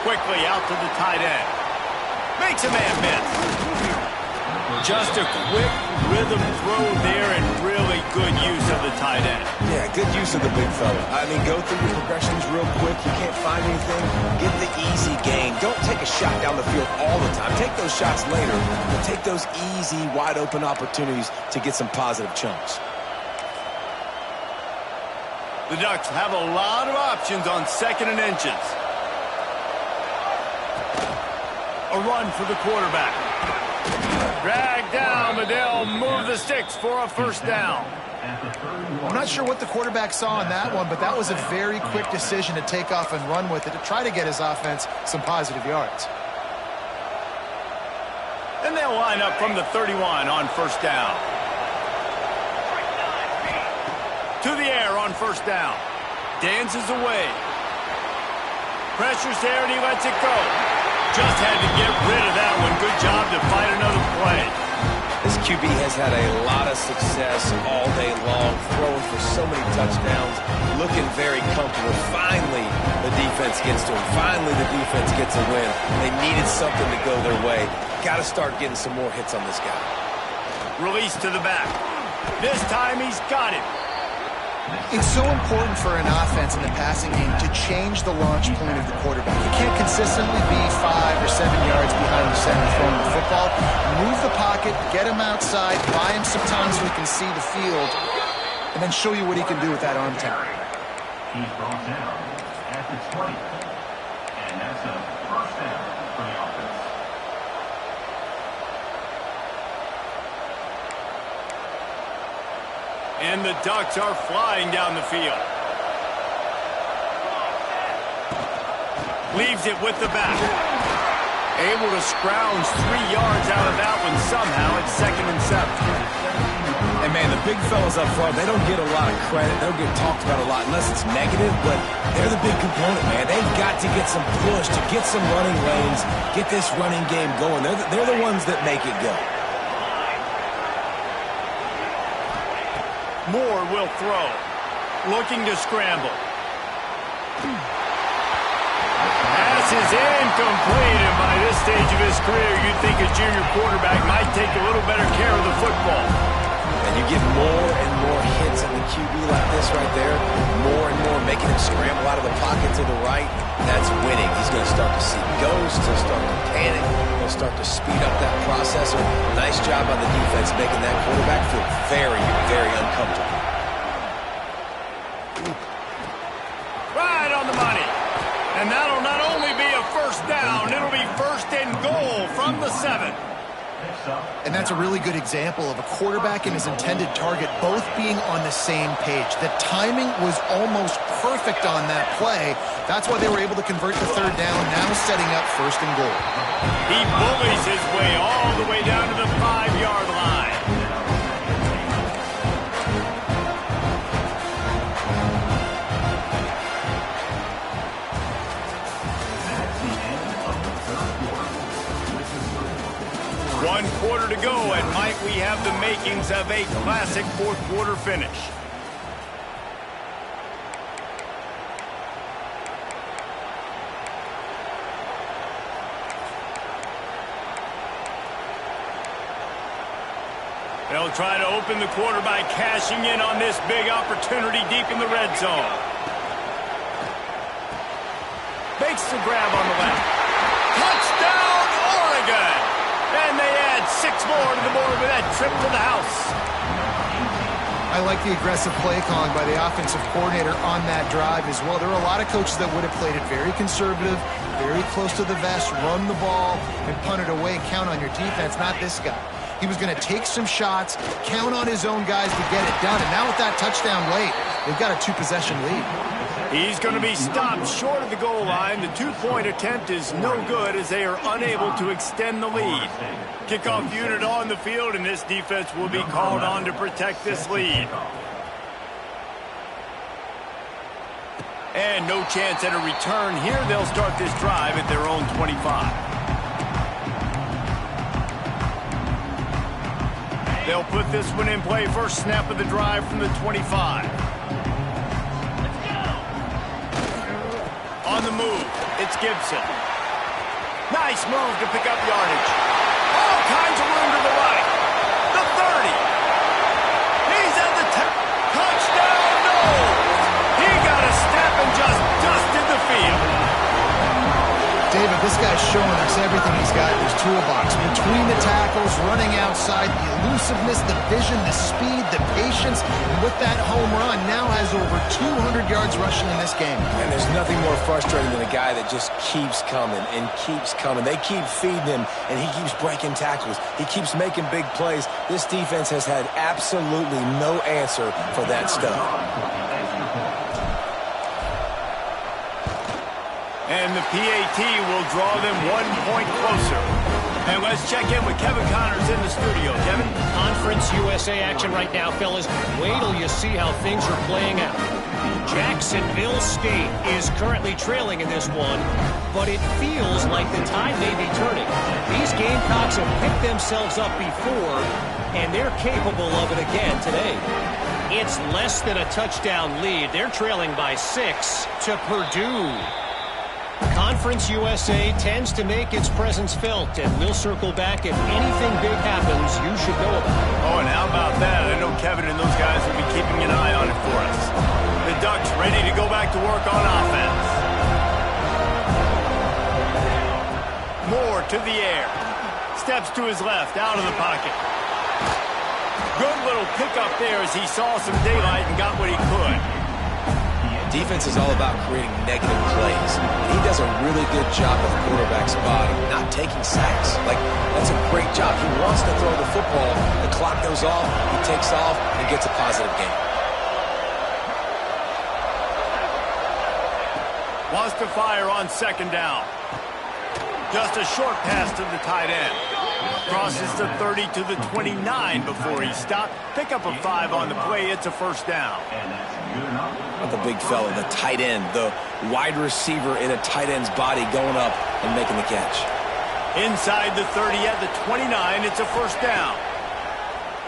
Quickly out to the tight end. Makes a man miss. Just a quick rhythm throw there and really good use of the tight end. Yeah, good use of the big fella. I mean, go through your progressions real quick. You can't find anything. Get the easy gain. Don't take a shot down the field all the time. Take those shots later, but take those easy, wide-open opportunities to get some positive chunks. The Ducks have a lot of options on 2nd and inches. A run for the quarterback. Drag down, but they'll move the sticks for a 1st down. I'm not sure what the quarterback saw in that one, but that was a very quick decision to take off and run with it to try to get his offense some positive yards. And they'll line up from the 31 on 1st down. To the air on 1st down. Dances away. Pressure's there and he lets it go. Just had to get rid of that one. Good job to find another play. This QB has had a lot of success all day long, throwing for so many touchdowns, looking very comfortable. Finally, the defense gets to him. Finally, the defense gets a win. They needed something to go their way. Got to start getting some more hits on this guy. Release to the back. This time he's got it. It's so important for an offense in the passing game to change the launch point of the quarterback. You can't consistently be 5 or 7 yards behind the center throwing the football. Move the pocket, get him outside, buy him some time so he can see the field, and then show you what he can do with that arm talent. He's brought down at the 20. And that's a 1st down for the offense. And the Ducks are flying down the field. Leaves it with the back. Able to scrounge 3 yards out of that one somehow at 2nd and 7. And, man, the big fellas up front, they don't get a lot of credit. They don't get talked about a lot unless it's negative, but they're the big component, man. They've got to get some push, to get some running lanes, get this running game going. They're the ones that make it go. Moore will throw. Looking to scramble. Pass is incomplete, and by this stage of his career, you'd think a junior quarterback might take a little better care of the football. And you get more and more hits on the QB like this right there. More and more making him scramble out of the pocket to the right. That's winning. He's going to start to see ghosts. He'll start to panic. He'll start to speed up that processor. Nice job on the defense making that quarterback feel very, very uncomfortable. Right on the money. And that'll not only be a 1st down, it'll be 1st and goal from the 7. And that's a really good example of a quarterback and his intended target both being on the same page. The timing was almost perfect on that play. That's why they were able to convert the 3rd down, now setting up 1st and goal. He bullies his way all the way down to the 5-yard line. we have the makings of a classic fourth quarter finish. They'll try to open the quarter by cashing in on this big opportunity deep in the red zone. Makes the grab on the left. Touchdown, Oregon! And they add 6 more to the board with that trip to the house. I like the aggressive play calling by the offensive coordinator on that drive as well. There are a lot of coaches that would have played it very conservative, very close to the vest, run the ball, and punt it away, count on your defense. Not this guy. He was going to take some shots, count on his own guys to get it done. And now with that touchdown late, they've got a 2-possession lead. He's going to be stopped short of the goal line. The 2-point attempt is no good as they are unable to extend the lead. Kickoff unit on the field, and this defense will be called on to protect this lead. And no chance at a return here. They'll start this drive at their own 25. They'll put this one in play. First snap of the drive from the 25. On the move, it's Gibson. Nice move to pick up yardage. All kinds of room to the right. The 30. He's at the touchdown. No! He got a step and just dusted the field. David, this guy's showing us everything he's got in his toolbox. Between the tackles, running outside, the elusiveness, the vision, the speed, the patience. And with that home run, now has over 200 yards rushing in this game. And there's nothing more frustrating than a guy that just keeps coming and keeps coming. They keep feeding him, and he keeps breaking tackles. He keeps making big plays. This defense has had absolutely no answer for that stuff. And the PAT will draw them 1 point closer. And let's check in with Kevin Connors in the studio. Kevin? Conference USA action right now, fellas. Wait till you see how things are playing out. Jacksonville State is currently trailing in this one, but it feels like the tide may be turning. These Gamecocks have picked themselves up before, and they're capable of it again today. It's less than a touchdown lead. They're trailing by 6 to Purdue. Conference USA tends to make its presence felt, and we'll circle back if anything big happens you should know about. Oh, and how about that? I know Kevin and those guys will be keeping an eye on it for us. The Ducks ready to go back to work on offense. Moore to the air. Steps to his left, out of the pocket. Good little pickup there as he saw some daylight and got what he could. Defense is all about creating negative plays. He does a really good job of quarterback spotting, not taking sacks. That's a great job. He wants to throw the football. The clock goes off, he takes off, and gets a positive gain. Wants to fire on second down. Just a short pass to the tight end. Crosses the 30 to the 29 before he stopped. Pick up a 5 on the play. It's a first down. Not the big fella, the tight end, the wide receiver in a tight end's body going up and making the catch. Inside the 30 at the 29, it's a first down.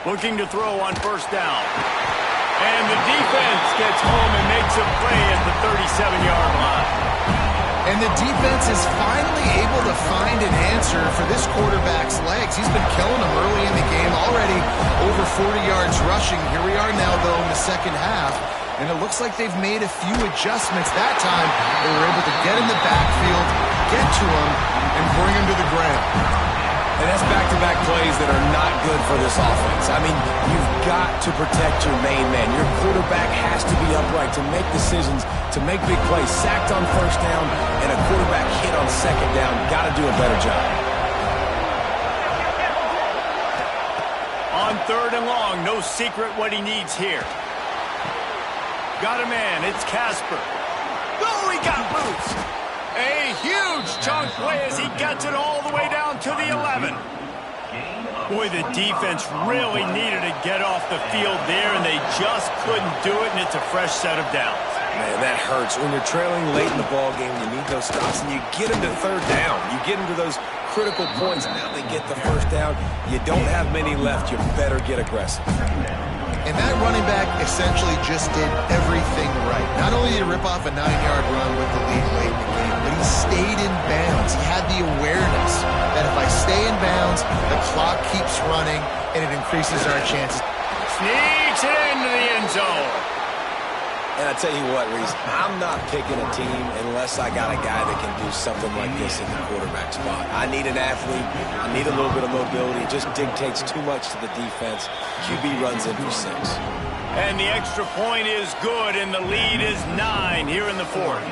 Looking to throw on first down. And the defense gets home and makes a play at the 37-yard line. And the defense is finally able to find an answer for this quarterback's legs. He's been killing them early in the game, already over 40 yards rushing. Here we are now, though, in the second half. And it looks like they've made a few adjustments. That time, they were able to get in the backfield, get to him, and bring him to the ground. And that's back-to-back plays that are not good for this offense. I mean, you've got to protect your main man. Your quarterback has to be upright to make decisions, to make big plays. Sacked on first down and a quarterback hit on second down. Got to do a better job. On third and long, no secret what he needs here. Got a man, it's Casper. Oh, he got loose. A huge chunk play as he gets it all the way down to the 11. Boy, the defense really needed to get off the field there, and they just couldn't do it, and it's a fresh set of downs. Man, that hurts. When you're trailing late in the ball game, you need those stops, and you get them to third down. You get into those critical points. Now they get the first down. You don't have many left. You better get aggressive. And that running back essentially just did everything right. Not only did he rip off a 9-yard run with the lead late in the game, but he stayed in bounds. He had the awareness that if I stay in bounds, the clock keeps running, and it increases our chances. Sneaks it into the end zone. And I tell you what, Reese, I'm not picking a team unless I got a guy that can do something like this in the quarterback spot. I need an athlete. I need a little bit of mobility. It just dictates too much to the defense. QB runs in for 6. And the extra point is good, and the lead is 9 here in the fourth.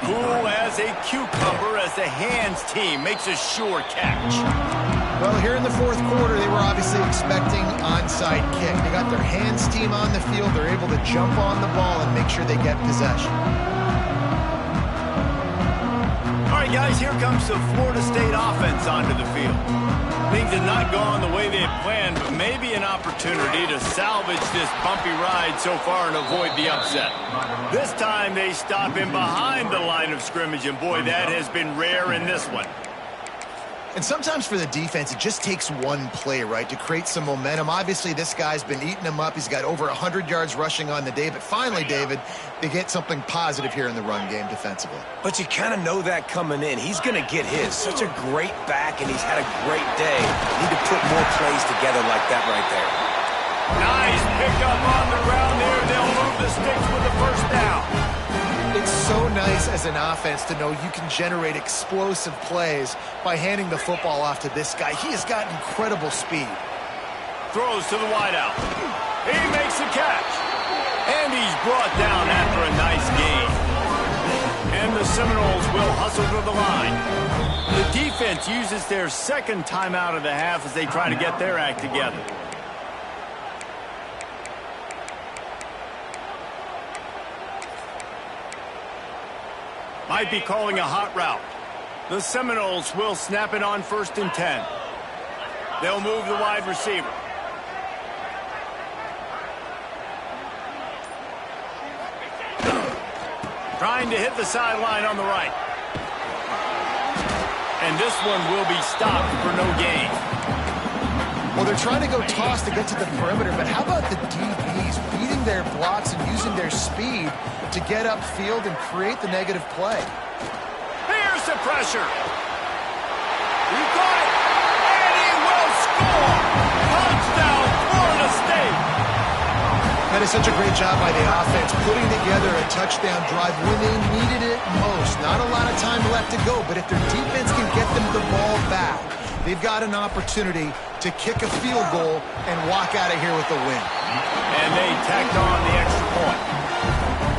Cool as a cucumber as the hands team makes a sure catch. Well, here in the fourth quarter, they were obviously expecting onside kick. They got their hands team on the field. They're able to jump on the ball and make sure they get possession. All right, guys, here comes the Florida State offense onto the field. Things have not gone the way they had planned, but maybe an opportunity to salvage this bumpy ride so far and avoid the upset. This time they stop him behind the line of scrimmage, and boy, that has been rare in this one. And sometimes for the defense, it just takes one play, right, to create some momentum. Obviously, this guy's been eating them up. He's got over 100 yards rushing on the day. But finally, David, they get something positive here in the run game defensively. But you kind of know that coming in. He's going to get his. Such a great back, and he's had a great day. Need to put more plays together like that right there. Nice pickup on the ground there. They'll move the sticks with the first down. It's so nice as an offense to know you can generate explosive plays by handing the football off to this guy. He has got incredible speed. Throws to the wideout. He makes the catch. And he's brought down after a nice gain. And the Seminoles will hustle to the line. The defense uses their second timeout of the half as they try to get their act together. Might be calling a hot route. The Seminoles will snap it on 1st and 10. They'll move the wide receiver. Trying to hit the sideline on the right. And this one will be stopped for no gain. Well, they're trying to go toss to get to the perimeter, but how about the DBs beating their blocks and using their speed to get upfield and create the negative play? Here's the pressure. He got it, and he will score. Touchdown, Florida State. That is such a great job by the offense, putting together a touchdown drive when they needed it most. Not a lot of time left to go, but if their defense can get them the ball back, they've got an opportunity to kick a field goal and walk out of here with a win. And they tacked on the extra point.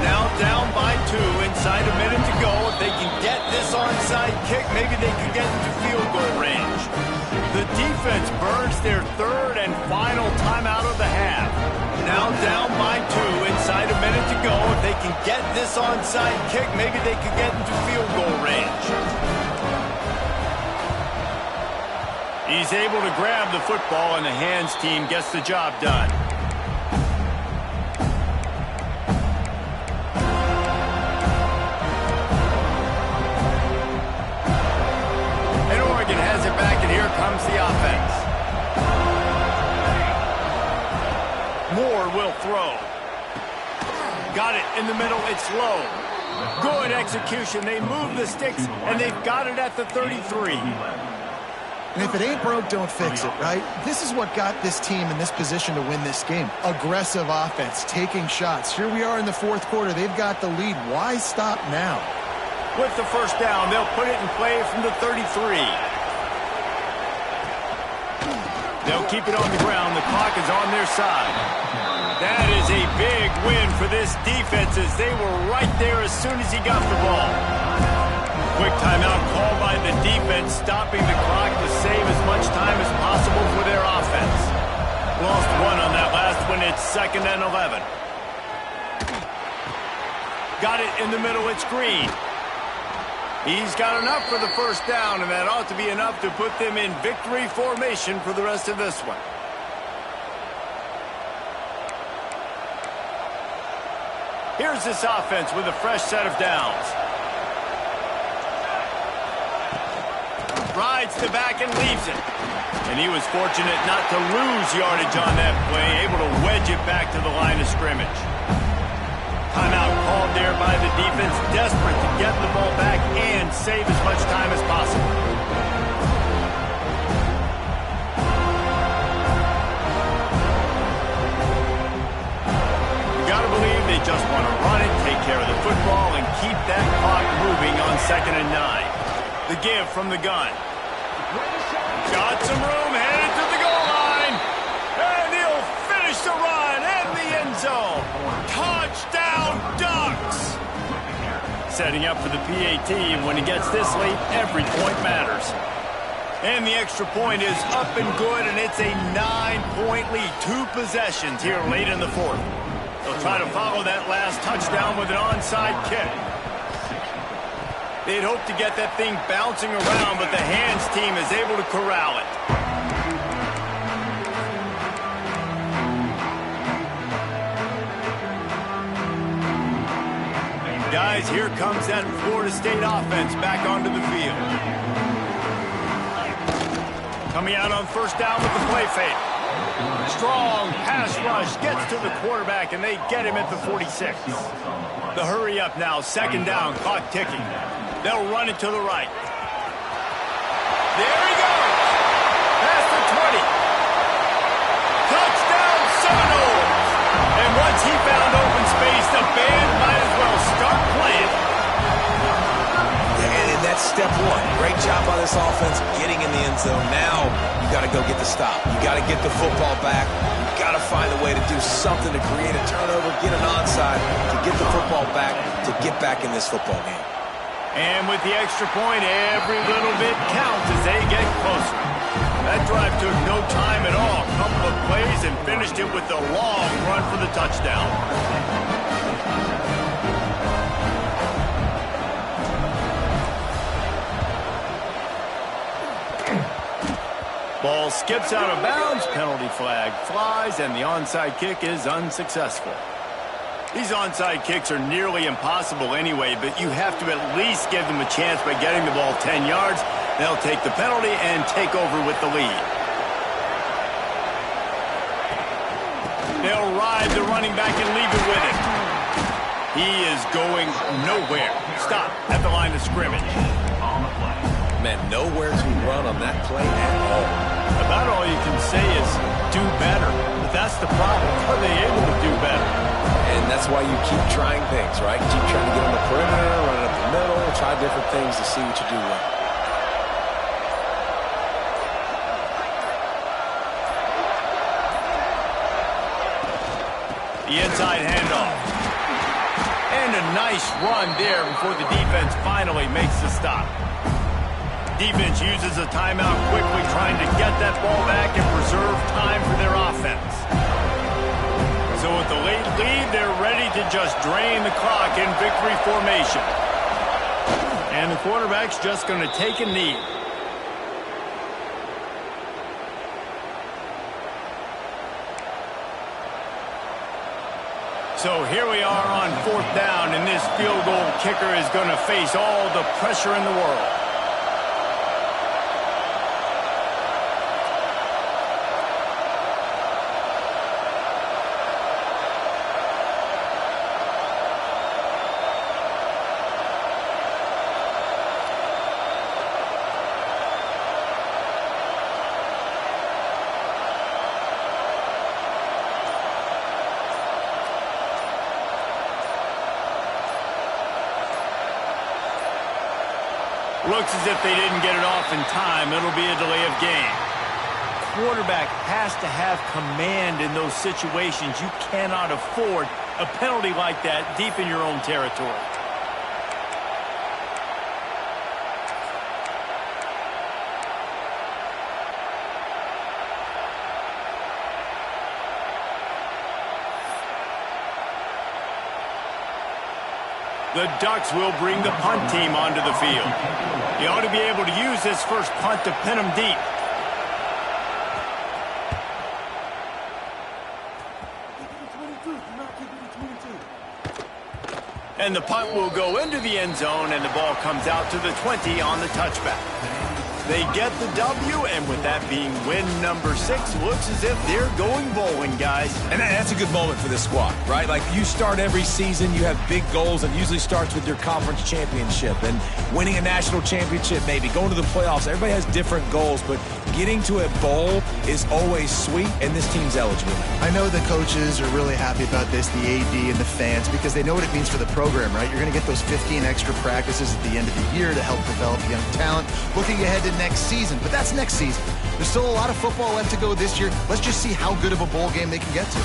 Now down by 2, inside a minute to go. If they can get this onside kick, maybe they can get into field goal range. The defense burns their third and final timeout of the half. Now down by 2, inside a minute to go. If they can get this onside kick, maybe they can get into field goal range. He's able to grab the football, and the hands team gets the job done. And Oregon has it back, and here comes the offense. Moore will throw. Got it in the middle. It's low. Good execution. They move the sticks, and they've got it at the 33. And if it ain't broke, don't fix it, right? This is what got this team in this position to win this game. Aggressive offense, taking shots. Here we are in the fourth quarter. They've got the lead. Why stop now? With the first down, they'll put it in play from the 33. They'll keep it on the ground. The clock is on their side. That is a big win for this defense as they were right there as soon as he got the ball. Quick timeout called by the defense, stopping the clock to save as much time as possible for their offense. Lost 1 on that last one. It's 2nd and 11. Got it in the middle. It's Green. He's got enough for the first down, and that ought to be enough to put them in victory formation for the rest of this one. Here's this offense with a fresh set of downs. rides to back and leaves it. And he was fortunate not to lose yardage on that play, able to wedge it back to the line of scrimmage. Timeout called there by the defense, desperate to get the ball back and save as much time as possible. You gotta believe they just want to run it, take care of the football, and keep that clock moving on 2nd and 9. The give from the gun. Got some room, headed to the goal line. And he'll finish the run in the end zone. Touchdown, Ducks! Setting up for the PAT, and when he gets this late, every point matters. And the extra point is up and good, and it's a 9-point lead. 2 possessions here late in the 4th. They'll try to follow that last touchdown with an onside kick. They'd hope to get that thing bouncing around, but the hands team is able to corral it. Guys, here comes that Florida State offense back onto the field. Coming out on 1st down with the play fake. Strong pass rush gets to the quarterback, and they get him at the 46. The hurry up now, 2nd down, clock ticking. They'll run it to the right. There he goes. Past the 20. Touchdown, Seminoles. And once he found open space, the band might as well start playing. And that's step 1. Great job by this offense getting in the end zone. Now you got to go get the stop. You got to get the football back. You got to find a way to do something to create a turnover, get an onside, to get the football back, to get back in this football game. And with the extra point, every little bit counts as they get closer. That drive took no time at all. A couple of plays and finished it with a long run for the touchdown. Ball skips out of bounds, penalty flag flies, and the onside kick is unsuccessful. These onside kicks are nearly impossible anyway, but you have to at least give them a chance by getting the ball 10 yards. They'll take the penalty and take over with the lead. They'll ride the running back and leave it with it. He is going nowhere. Stop at the line of scrimmage. Man, nowhere to run on that play at all. About all you can say is do better. But that's the problem. Are they able to do better? And that's why you keep trying things, right? Keep trying to get on the perimeter, run it up the middle, try different things to see what you do well. The inside handoff. And a nice run there before the defense finally makes the stop. Defense uses a timeout quickly, trying to get that ball back and preserve time for their offense. So with the late lead, they're ready to just drain the clock in victory formation. And the quarterback's just going to take a knee. So here we are on 4th down, and this field goal kicker is going to face all the pressure in the world. Looks as if they didn't get it off in time. It'll be a delay of game. Quarterback has to have command in those situations. You cannot afford a penalty like that deep in your own territory. The Ducks will bring the punt team onto the field. He ought to be able to use this first punt to pin them deep. And the punt will go into the end zone, and the ball comes out to the 20 on the touchback. They get the W, and with that being win number 6, looks as if they're going bowling, guys. And that's a good moment for this squad, right? Like, you start every season, you have big goals, and it usually starts with your conference championship and winning a national championship, maybe going to the playoffs. Everybody has different goals, but getting to a bowl is always sweet, and this team's eligible. I know the coaches are really happy about this, the AD and the fans, because they know what it means for the program, right? You're going to get those 15 extra practices at the end of the year to help develop young talent, looking ahead to next season. But that's next season. There's still a lot of football left to go this year. Let's just see how good of a bowl game they can get to.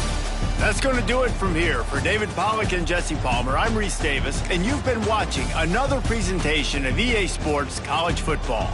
That's going to do it from here. For David Pollack and Jesse Palmer, I'm Reese Davis, and you've been watching another presentation of EA Sports College Football.